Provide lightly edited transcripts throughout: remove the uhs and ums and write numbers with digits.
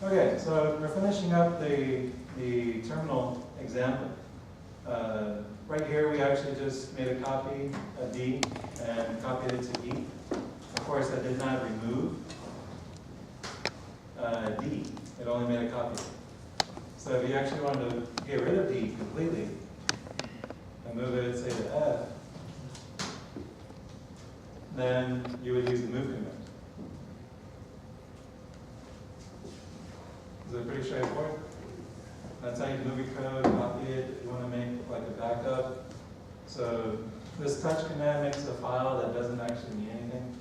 Okay, so we're finishing up the terminal example. Right here, we actually just made a copy of D and copied it to E. Of course, I did not remove D. It only made a copy. So if you actually wanted to get rid of D completely and move it, say, to F, then you would use the move command. Is it pretty straightforward? That's how you move your code, copy it if you want to make like a backup. So this touch command makes a file that doesn't actually mean anything.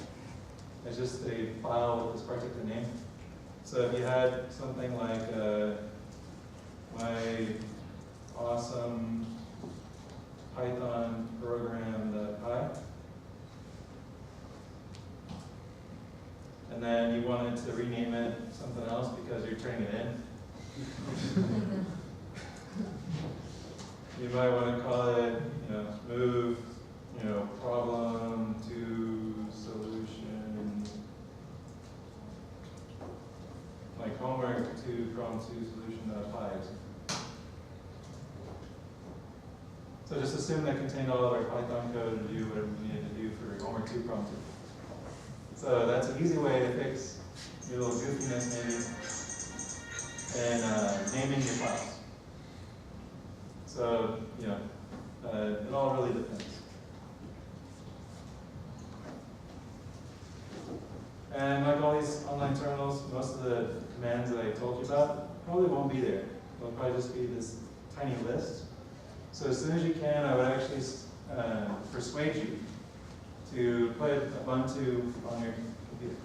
It's just a file with this particular name. So if you had something like my awesome Python program.py, and then you wanted to rename it something else because you're turning it in, you might want to call it, move, problem to solution, like homework to problem to solution.py. So just assume that contained all of our Python code and do whatever we needed to do for homework 2, problem 2. So that's an easy way to fix your little goofiness maybe, and naming your files. So, it all really depends. And like all these online terminals, most of the commands that I told you about probably won't be there. They'll probably just be this tiny list. So as soon as you can, I would actually persuade you to put Ubuntu on your computer,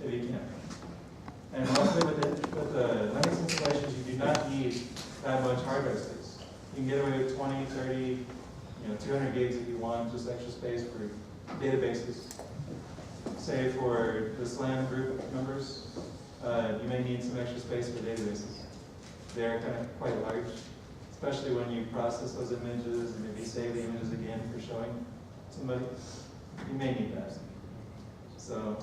if you can. And mostly with the Linux installations, you do not need that much hardware space. You can get away with 20, 30, 200 gigs if you want, just extra space for databases. Say for the SLAM group members, you may need some extra space for databases. They're kind of quite large, especially when you process those images and maybe save the images again for showing somebody. You may need that. So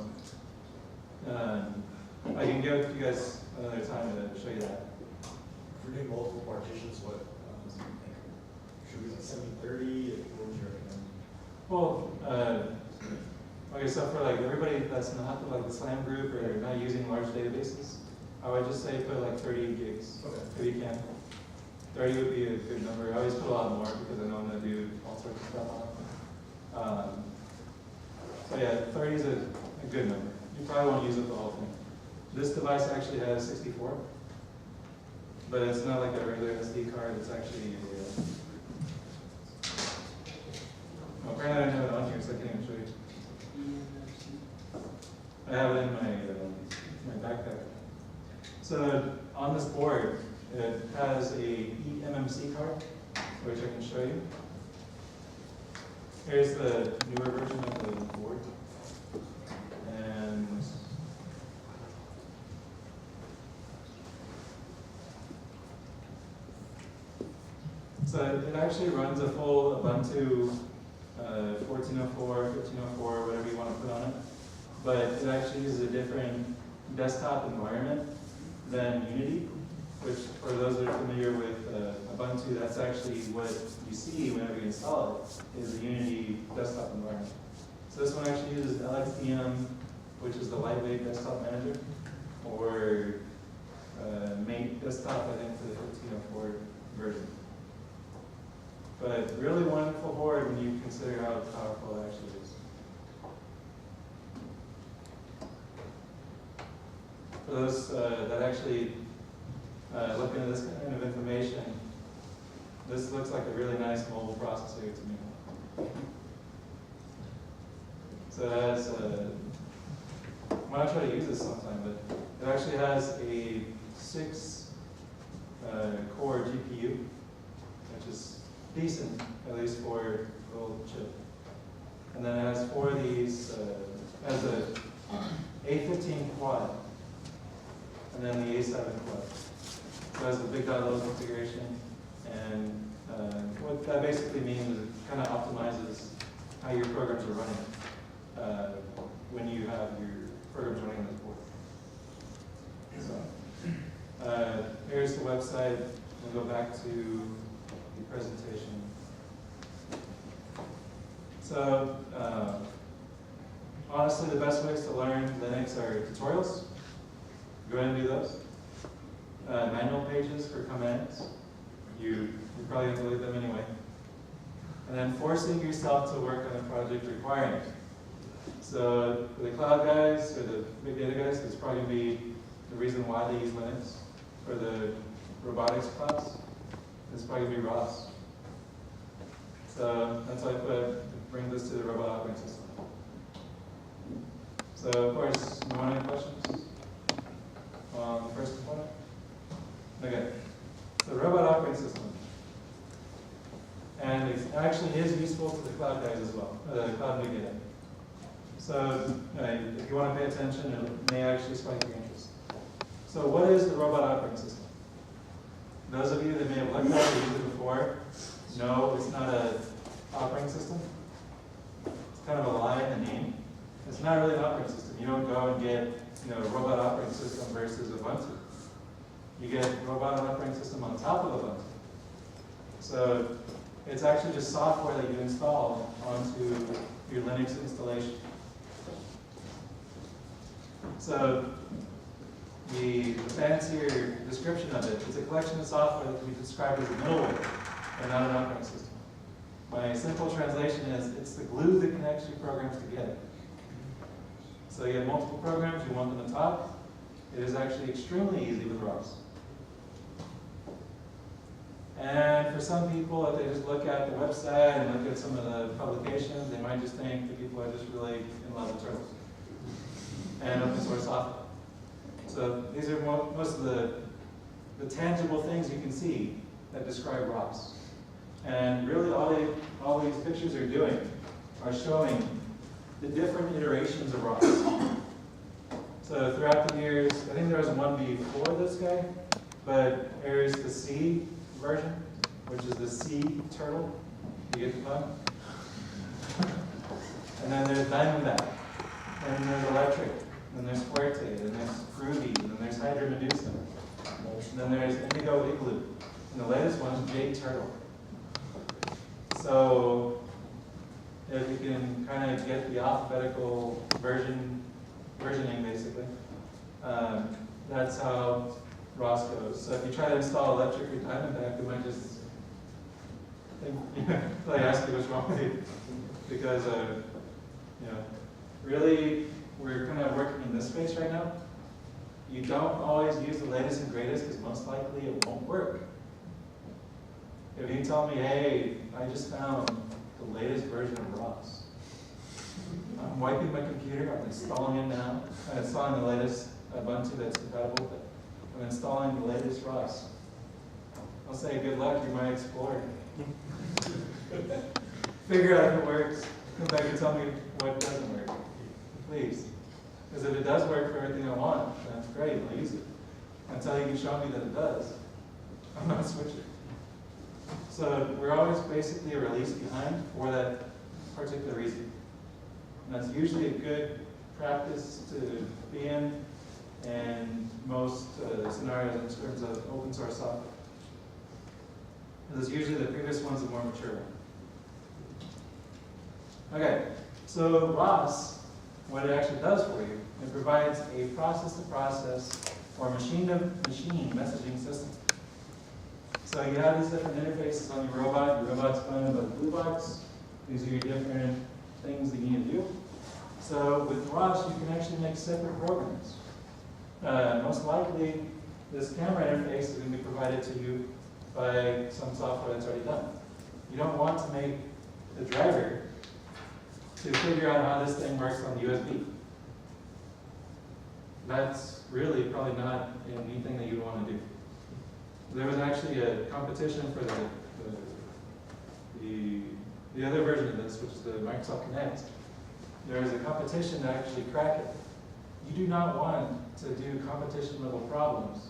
I can give you guys another time to show you that. If we're doing multiple partitions, what should we like 70-30? What would you recommend? Well, okay, so for like everybody that's not like the SLAM group or not using large databases, I would just say put like 30 gigs if you can. 30 would be a good number. I always put a lot more because I know I'm going to do all sorts of stuff on it. So yeah, 30 is a good number. You probably won't use it the whole thing. This device actually has 64, but it's not like a regular SD card. It's actually apparently I don't have it on here, so I can't even show you. I have it in my backpack. So on this board, it has a eMMC card, which I can show you. Here's the newer version of the board. And so it actually runs a full Ubuntu 1404, 1504, whatever you want to put on it. But it actually uses a different desktop environment than Unity, which for those that are familiar with Ubuntu, that's actually what you see whenever you install it, is the Unity desktop environment. So this one actually uses LXDM, which is the lightweight desktop manager, or Mate desktop, I think, for the 1504 version. But really wonderful board when you consider how powerful it actually is. For those that actually look into this kind of information, this looks like a really nice mobile processor to me. So it has, I might try to use this sometime, but it actually has a 6 core GPU, which is decent, at least for a little chip. And then it has 4 of these, has a A15 quad, and then the A7 quad. So it has the big .low configuration, and what that basically means is it kind of optimizes how your programs are running when you have your programs running on this board. So, ahead and go back to the presentation. So, honestly, the best ways to learn Linux are tutorials. Go ahead and do those. Manual pages for commands. You probably have to delete them anyway. And then forcing yourself to work on a project requiring it. So for the cloud guys or the big data guys, it's probably going to be the reason why they use Linux. For the robotics class, it's probably going to be ROS. So that's why I put, bring this to the robot operating system. So of course, no one any questions on the first component? Okay, so robot operating system. And it actually is useful to the cloud guys as well, the cloud big data. So if you want to pay attention, it may actually spike your interest. So what is the robot operating system? Those of you that may have looked at it or used it before know it's not an operating system. It's kind of a lie in the name. It's not really an operating system. You don't go and get a robot operating system versus Ubuntu. You get robot operating system on top of Ubuntu. So it's actually just software that you install onto your Linux installation. So the fancier description of it is a collection of software that can be described as a middleware and not an operating system. My simple translation is it's the glue that connects your programs together. So you have multiple programs, you want them to talk. It is actually extremely easy with ROS. And for some people, if they just look at the website and look at some of the publications, they might just think that people are just really in love with turtles and open source software. So these are most of the tangible things you can see that describe ROS. And really all these pictures are doing are showing the different iterations of ROS. So throughout the years, I think there was one before this guy, but there's the C version, which is the C turtle. You get the pun? And then there's Diamondback, and then there's Electric, and then there's Fuerte, and there's Groovy, and then there's Hydra Medusa, and then there's Indigo Igloo, and the latest one is Jade Turtle. So if you can kind of get the alphabetical versioning basically, that's how ROS goes. So if you try to install Electric or Diamondback, they might just like ask you what's wrong with you, because really we're kind of working in this space right now. You don't always use the latest and greatest because most likely it won't work. If you tell me, hey, I just found the latest version of ROS. I'm wiping my computer, I'm installing it now. I'm installing the latest Ubuntu that's compatible with it. I'm installing the latest ROS. I'll say, good luck, you're my explorer. Figure out if it works. Come back and tell me what doesn't work. Please. Because if it does work for everything I want, that's great, I'll use it. Until you can show me that it does, I'm not switching. So we're always basically a release behind for that particular reason. And that's usually a good practice to be in most scenarios in terms of open source software. Because usually the previous one's the more mature one. Okay, so ROS, what it actually does for you, it provides a process-to-process or machine-to-machine messaging system. So you have these different interfaces on your robot. Your robot's found by the blue box. These are your different things that you need to do. So with ROS, you can actually make separate programs. Most likely, this camera interface is going to be provided to you by some software that's already done. You don't want to make the driver to figure out how this thing works on USB. That's really probably not anything that you want to do. There was actually a competition for the other version of this, which is the Microsoft Connect. There was a competition to actually crack it. You do not want to do competition level problems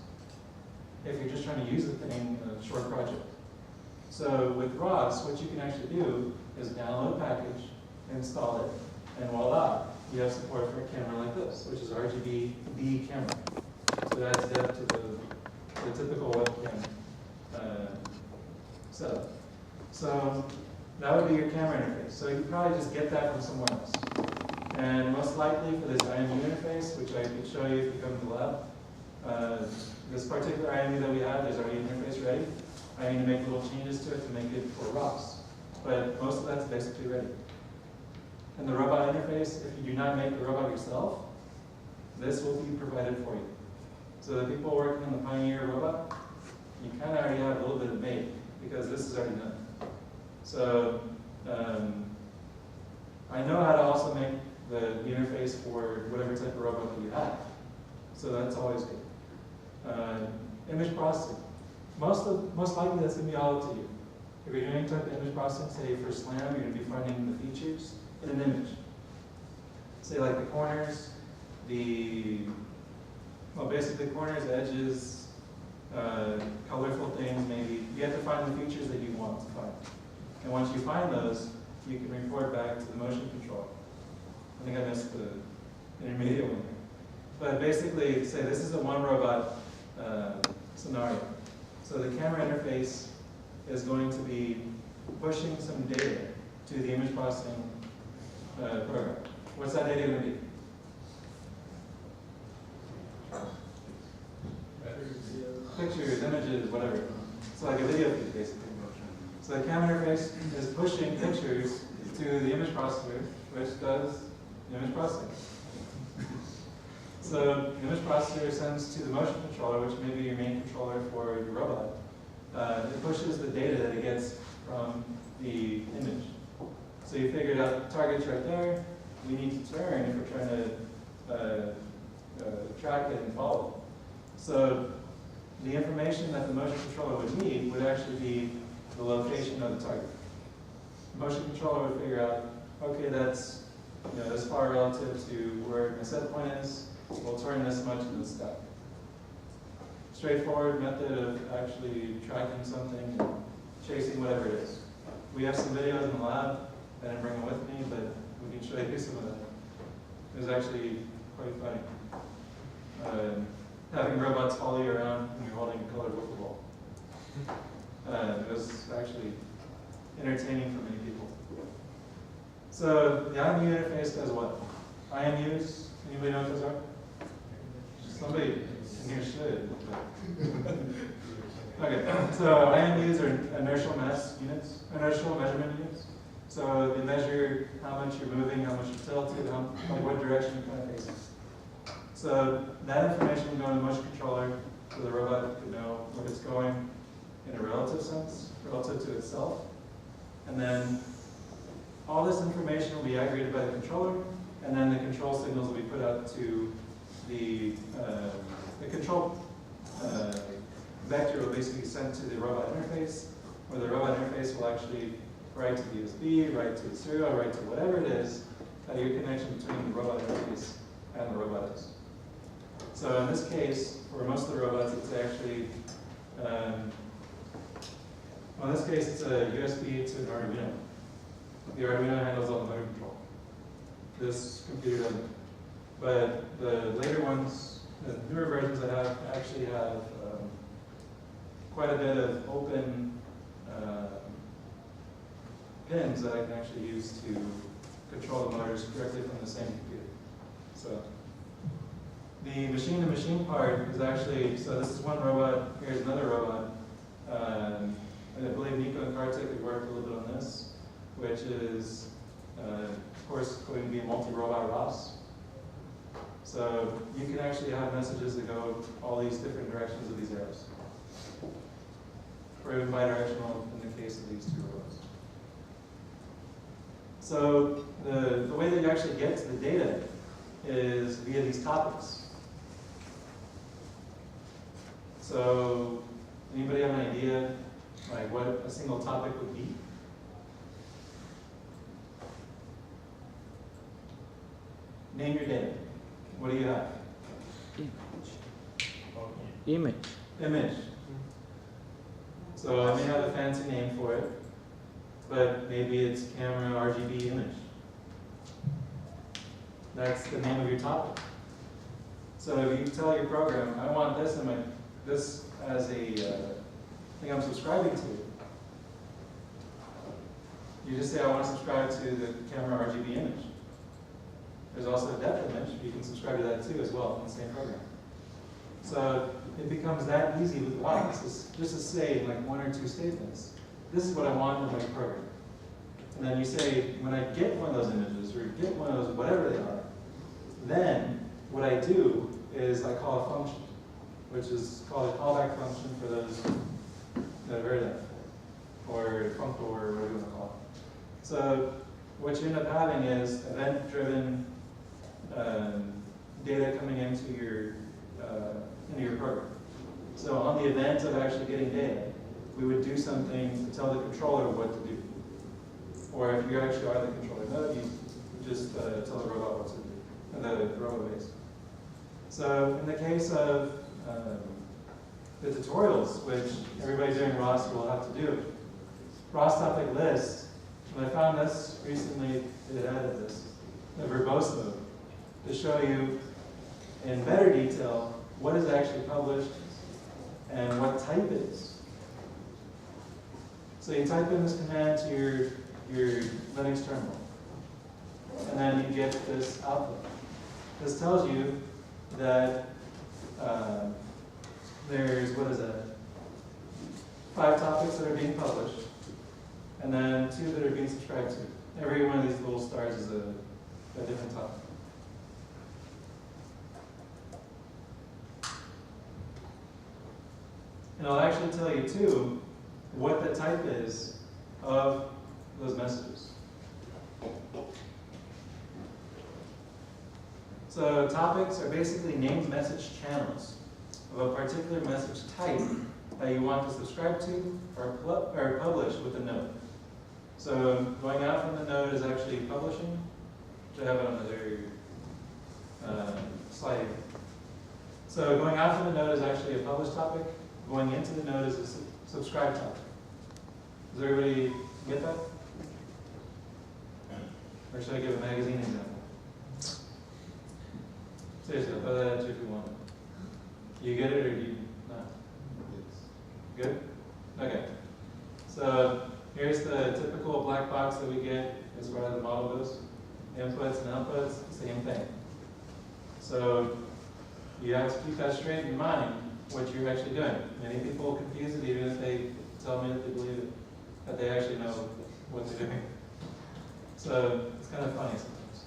if you're just trying to use the thing in a short project. So with ROS, what you can actually do is download a package, install it, and voila, you have support for a camera like this, which is RGB B camera. So that's depth to the typical webcam setup. So that would be your camera interface. So you can probably just get that from somewhere else. And most likely for this IMU interface, which I could show you if you come to the lab, this particular IMU that we have, there's already an interface ready. I need to make little changes to it to make it for ROS. But most of that's basically ready. And the robot interface, if you do not make the robot yourself, this will be provided for you. So the people working on the Pioneer robot, you kind of already have a little bit of made, because this is already done. So I know how to also make the interface for whatever type of robot that you have. So that's always good. Image processing. Most likely that's going to be all up to you. If you're doing any type of image processing, say for SLAM, you're going to be finding the features in an image. Say like the corners, basically corners, edges, colorful things maybe. You have to find the features that you want to find. And once you find those, you can report back to the motion controller. I think I missed the intermediate one here. But basically, say this is a one robot scenario. So the camera interface is going to be pushing some data to the image processing program. What's that data going to be? Pictures, images, whatever. So like a video feed, basically. So the camera interface is pushing pictures to the image processor, which does the image processing. So the image processor sends to the motion controller, which may be your main controller for your robot. It pushes the data that it gets from the image. So you figured out the target's right there. We need to turn if we're trying to track it and follow it. So the information that the motion controller would need would actually be the location of the target. The motion controller would figure out, okay, that's this far relative to where my set point is. We'll turn this much in the stack. Straightforward method of actually tracking something and chasing whatever it is. We have some videos in the lab. I didn't bring them with me, but we can show you some of that. It was actually quite funny. Having robots follow you around when you're holding a colored wiffle ball. It was actually entertaining for many people. So the IMU interface does what? IMUs, anybody know what those are? Somebody in here should. Okay, so IMUs are inertial measurement units. So they measure how much you're moving, how much you're tilted, like what direction you're kind of facing. So that information will go in the motion controller so the robot can know where it's going in a relative sense, relative to itself. And then all this information will be aggregated by the controller, and then the control signals will be put out to the control vector will basically be sent to the robot interface, where the robot interface will actually write to the USB, write to the serial, write to whatever it is that your connection between the robot interface and the robot is. So in this case, for most of the robots, it's actually, in this case, it's a USB to an Arduino. The Arduino handles all the motor control. This computer doesn't. But the later ones, the newer versions I have, actually have quite a bit of open pins that I can actually use to control the motors directly from the same computer. So the machine-to-machine part is actually, so this is one robot, here's another robot. And I believe Nico and Kartik have worked a little bit on this, which is, of course, going to be multi-robot ROS. So you can actually have messages that go all these different directions of these arrows. Or even bidirectional in the case of these two robots. So the way that you actually get to the data is via these topics. So anybody have an idea like what a single topic would be? Name your data. What do you have? Image. Image. So I may have a fancy name for it, but maybe it's camera RGB image. That's the name of your topic. So if you tell your program, I want this in this as a thing I'm subscribing to, You just say, I want to subscribe to the camera RGB image. There's also a depth image. You can subscribe to that too as well in the same program. So it becomes that easy with ROS. It's just to say in like 1 or 2 statements, this is what I want in my program. And then you say, when I get one of those images, or get one of those, whatever they are, then what I do is I call a function, which is called a callback function for those that have heard that before, or functor, or whatever you want to call it. So what you end up having is event-driven data coming into your program. So on the event of actually getting data, we would do something to tell the controller what to do. Or if you actually are the controller node, you just tell the robot what to do, the robot base. So in the case of the tutorials, which everybody doing ROS will have to do, ROS topic list, when I found this recently, it added this, the verbose mode, to show you in better detail what is actually published and what type it is. So you type in this command to your Linux terminal, and then you get this output. This tells you that there's, 5 topics that are being published, and then 2 that are being subscribed to. Every one of these little stars is a different topic. And I'll actually tell you too what the type is of those messages. So topics are basically named message channels of a particular message type that you want to subscribe to or publish with a node. So going out from the node is actually publishing, which I have on another slide here. So going out from the node is actually a published topic. Going into the node is a subscribe topic. Does everybody get that? Or should I give a magazine example? Seriously, I'll throw that at you if you want. You get it or do you not? Good? Okay. So here's the typical black box that we get as far as the model goes. Inputs and outputs, same thing. So you have to keep that straight in mind, what you're actually doing. Many people confuse it even if they tell me that they believe it, that they actually know what they're doing. So it's kind of funny sometimes.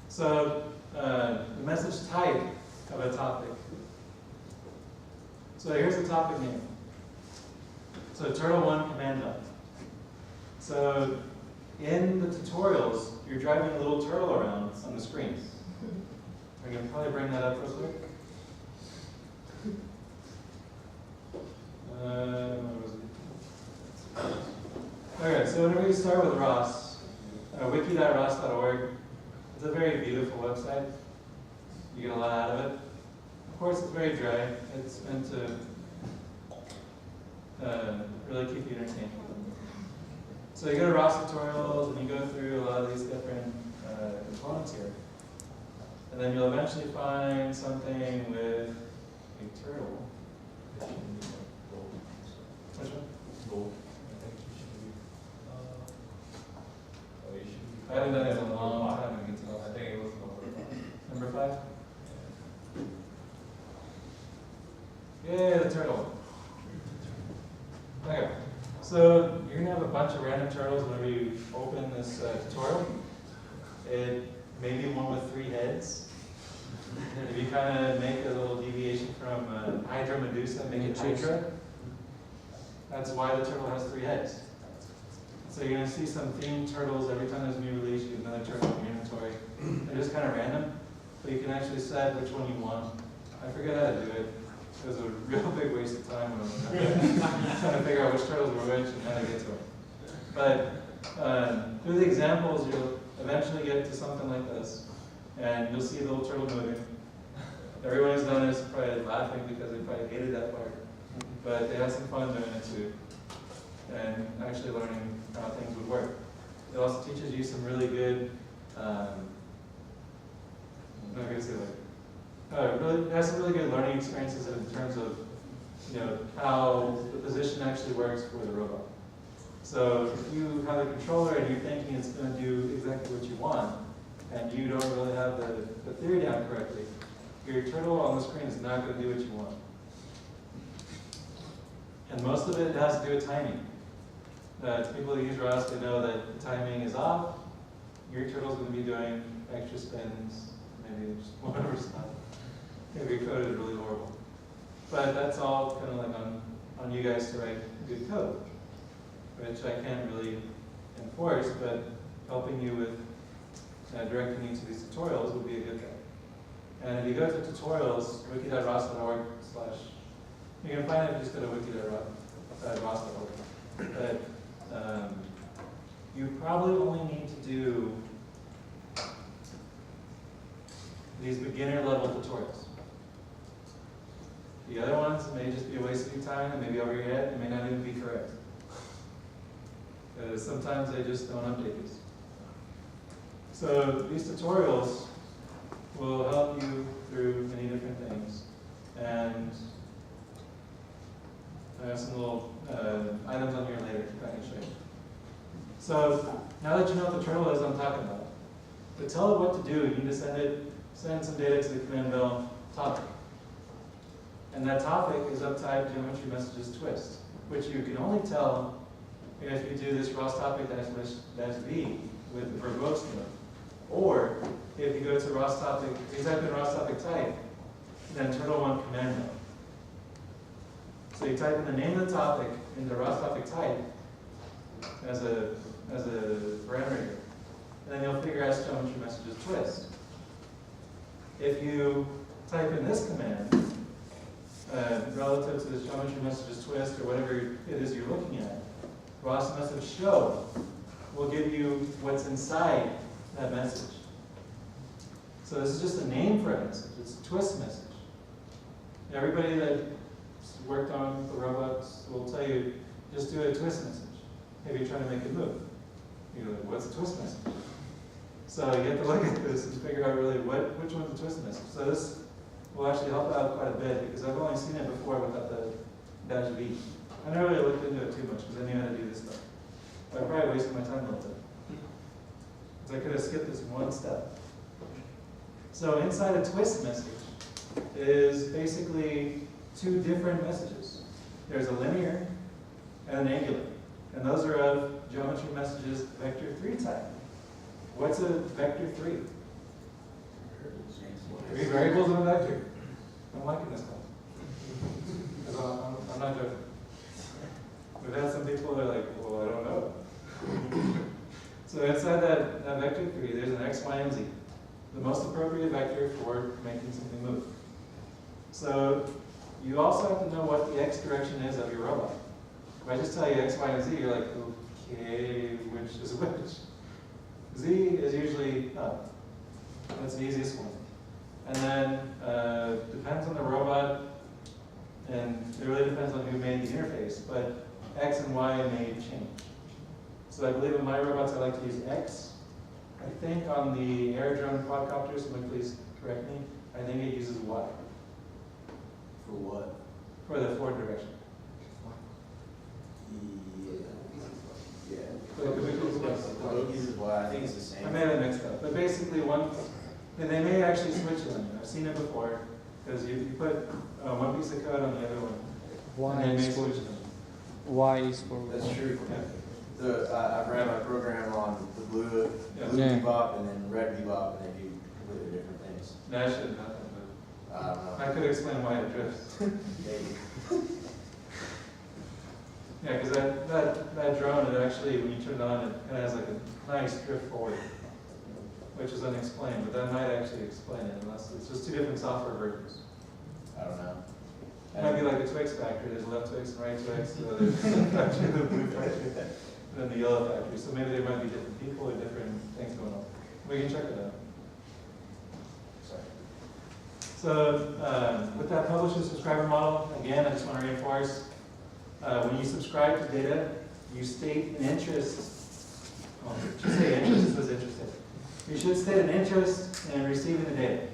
So the message type of a topic. So here's the topic name. So turtle1 command dot. So in the tutorials, you're driving a little turtle around on the screen. I can probably bring that up real quick. Okay, so whenever you start with ROS, wiki.ros.org, it's a very beautiful website. You get a lot out of it. Of course, it's very dry. It's meant to really keep you entertained. So you go to ROS tutorials and you go through a lot of these different components here. And then you'll eventually find something with a turtle. Which one? Gold. I haven't done it in a long time. I can tell. I think it was Number 5? Yeah, the turtle. Okay, so you're gonna have a bunch of random turtles whenever you open this tutorial. It may be one with 3 heads. If you kind of make a little deviation from Hydra Medusa, make it Hydra. That's why the turtle has 3 heads. So you're going to see some themed turtles every time there's a new release. You have another turtle in your inventory. They're just kind of random, but you can actually set which one you want. I forget how to do it. It was a real big waste of time when I was trying to figure out which turtles were which and how to get to them. But through the examples, you'll eventually get to something like this, and you'll see the little turtle moving. Everyone who's done this is probably laughing because they probably hated that part, but they had some fun doing it too, and actually learning how things would work. It also teaches you some really good, it has some really good learning experiences in terms of, how the position actually works for the robot. So if you have a controller and you're thinking it's going to do exactly what you want, and you don't really have the theory down correctly, your turtle on the screen is not going to do what you want. And most of it has to do with timing. To people who use ROS, they know that the timing is off. Your turtle's going to be doing extra spins, maybe just whatever stuff. Maybe your code is really horrible. But that's all kind of like on you guys to write good code, which I can't really enforce, but helping you with directing you to these tutorials would be a good thing. And if you go to tutorials, wiki.ros.org/ you can find it if you just go to wiki.ros.org. But you probably only need to do these beginner level tutorials. The other ones may just be a waste of your time and maybe over your head and may not even be correct. Because sometimes they just don't update these. So these tutorials will help you through many different things. And I have some little items on here later I can show you. So now that you know what the turtle is I'm talking about, to tell it what to do, you need to send some data to the command bell topic. And that topic is uptype geometry messages twist, which you can only tell if you do this ROS topic -v with the verbose mode. Or if you go to ROS topic, you type in ROS topic type, then turtle1 command mode. So you type in the name of the topic in the ROS topic type as a parameter, and then you'll figure out geometry messages twist. If you type in this command, relative to this geometry messages twist or whatever it is you're looking at, ROS message show will give you what's inside that message. So this is just a name for a message. It's a twist message. Everybody that's worked on the robots will tell you, just do a twist message. Maybe you're trying to make it move. You're like, what's a twist message? So you have to look at this and figure out really which one's a twist message. So this will actually help out quite a bit because I've only seen it before without the -v. I never really looked into it too much because I knew how to do this stuff. But I probably wasted my time a little bit. Because I could have skipped this one step. So inside a twist message is basically two different messages. There's a linear and an angular. And those are of geometry messages vector 3 type. What's a vector 3? 3 variables in a vector. I'm liking this one. I'm not joking. We've had some people that are like, well, I don't know. So inside that vector 3, there's an x, y, and z. The most appropriate vector for making something move. So you also have to know what the x direction is of your robot. If I just tell you x, y, and z, you're like, okay, which is which? Z is usually up. That's the easiest one. And then depends on the robot, and it really depends on who made the interface, but X and Y may change. So I believe in my robots I like to use X. I think on the air drone quadcopter, somebody please correct me, I think it uses Y. For what? For the forward direction. Yeah. So it could be uses Y. I think it's the same. I may have it mixed up, but basically and they may actually switch them. I've seen it before, because you put one piece of code on the other one, and they may switch them. Y is for That's true. Yeah. I've ran my program on the blue Yeah. bebop and then red bebop, and they do completely different things. No, I shouldn't happen, but I don't know. I could explain why it drifts. Maybe. Yeah, because that drone, it actually, when you turn it on, it kind of has like a nice drift forward, which is unexplained, but that might actually explain it, unless it's just two different software versions. I don't know. It might be like a Twix factory, there's left Twix and right Twix, the other factory, the blue factory, and then the yellow factory. So maybe there might be different people or different things going on. We can check it out. Sorry. So with that publish and subscriber model, again, I just want to reinforce, when you subscribe to data, you state an interest. Oh, it should say interest, it says interested. You should state an interest in receiving the data.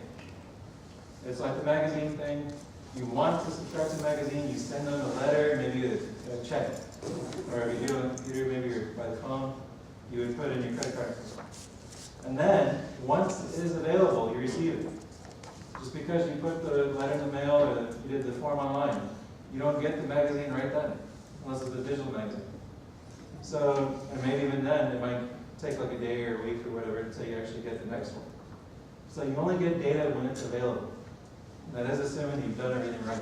It's like the magazine thing. You want to subscribe to the magazine, you send them a letter, maybe a check. or if you do it on the computer, maybe you're by the phone, you would put in your credit card. And then, once it is available, you receive it. Just because you put the letter in the mail or you did the form online, you don't get the magazine right then, unless it's a digital magazine. So, and maybe even then, it might take like a day or a week or whatever until you actually get the next one. So you only get data when it's available. That is assuming you've done everything right,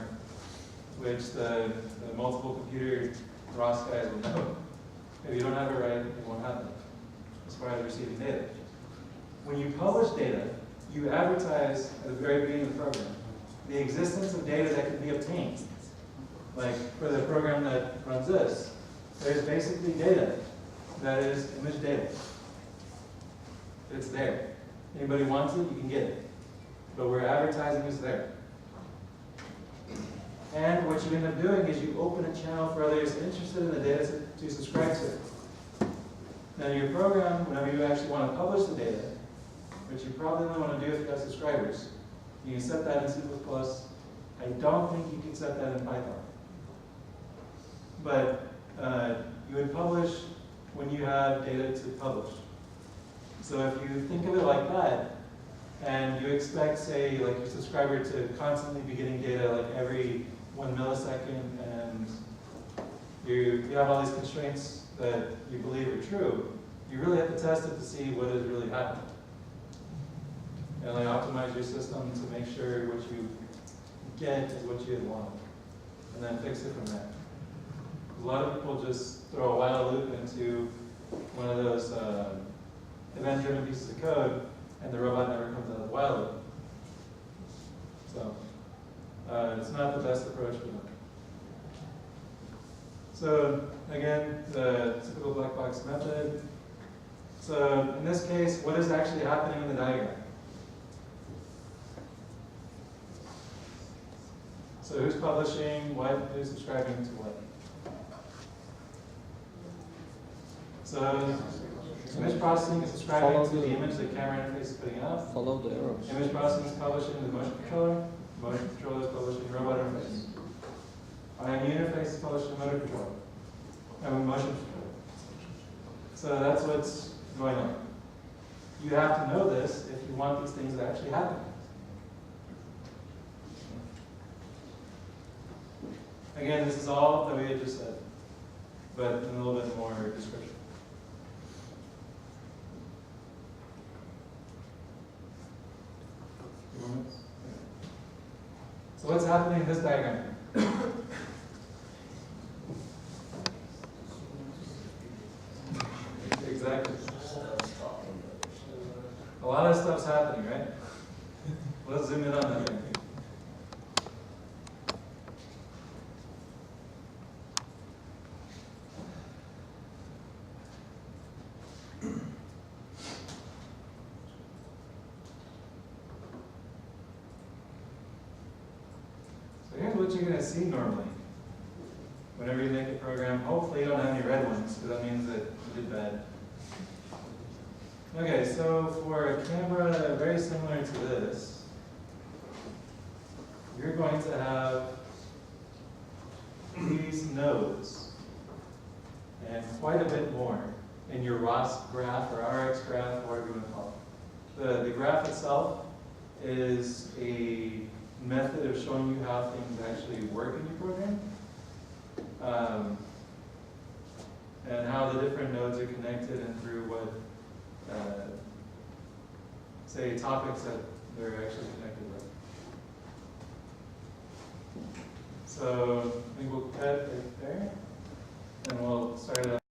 which the multiple computer ROS guys will know. If you don't have it right, it won't happen as far as receiving data. When you publish data, you advertise at the very beginning of the program the existence of data that can be obtained. Like for the program that runs this, there's basically data that is image data. It's there. Anybody wants it, you can get it. But we're advertising it's there. And what you end up doing is you open a channel for others interested in the data to subscribe to it. Now your program, whenever you actually want to publish the data, which you probably only want to do if you have subscribers, you can set that in C++. I don't think you can set that in Python. But you would publish when you have data to publish. So if you think of it like that, and you expect, say, like your subscriber to constantly be getting data like every 1 millisecond, and you have all these constraints that you believe are true, you really have to test it to see what is really happening. And like optimize your system to make sure what you get is what you want, and then fix it from there. A lot of people just throw a while loop into one of those event-driven pieces of code, and the robot never comes out of the while loop. So it's not the best approach for them. So again, the typical black box method. So in this case, what is actually happening in the diagram? So who's publishing what, who's subscribing to what? So image processing is subscribing to the image the camera interface is putting out. Follow the arrows. Image processing is publishing the motion controller. Motion controller is publishing robot interface. IMU interface is publishing motor controller. And motion controller. So that's what's going on. You have to know this if you want these things to actually happen. Again, this is all that we had just said, but in a little bit more description. So what's happening in this diagram? Exactly. A lot of stuff's happening, right? Let's zoom in on that thing. What you're going to see normally whenever you make a program. Hopefully you don't have any red ones, because that means that you did bad. Okay, so for a camera very similar to this, you're going to have these nodes and quite a bit more in your ROS graph or RX graph, whatever you want to call it. The graph itself is a method of showing you how things actually work in your program, and how the different nodes are connected and through what, say, topics that they're actually connected with. So I think we'll cut right there, and we'll start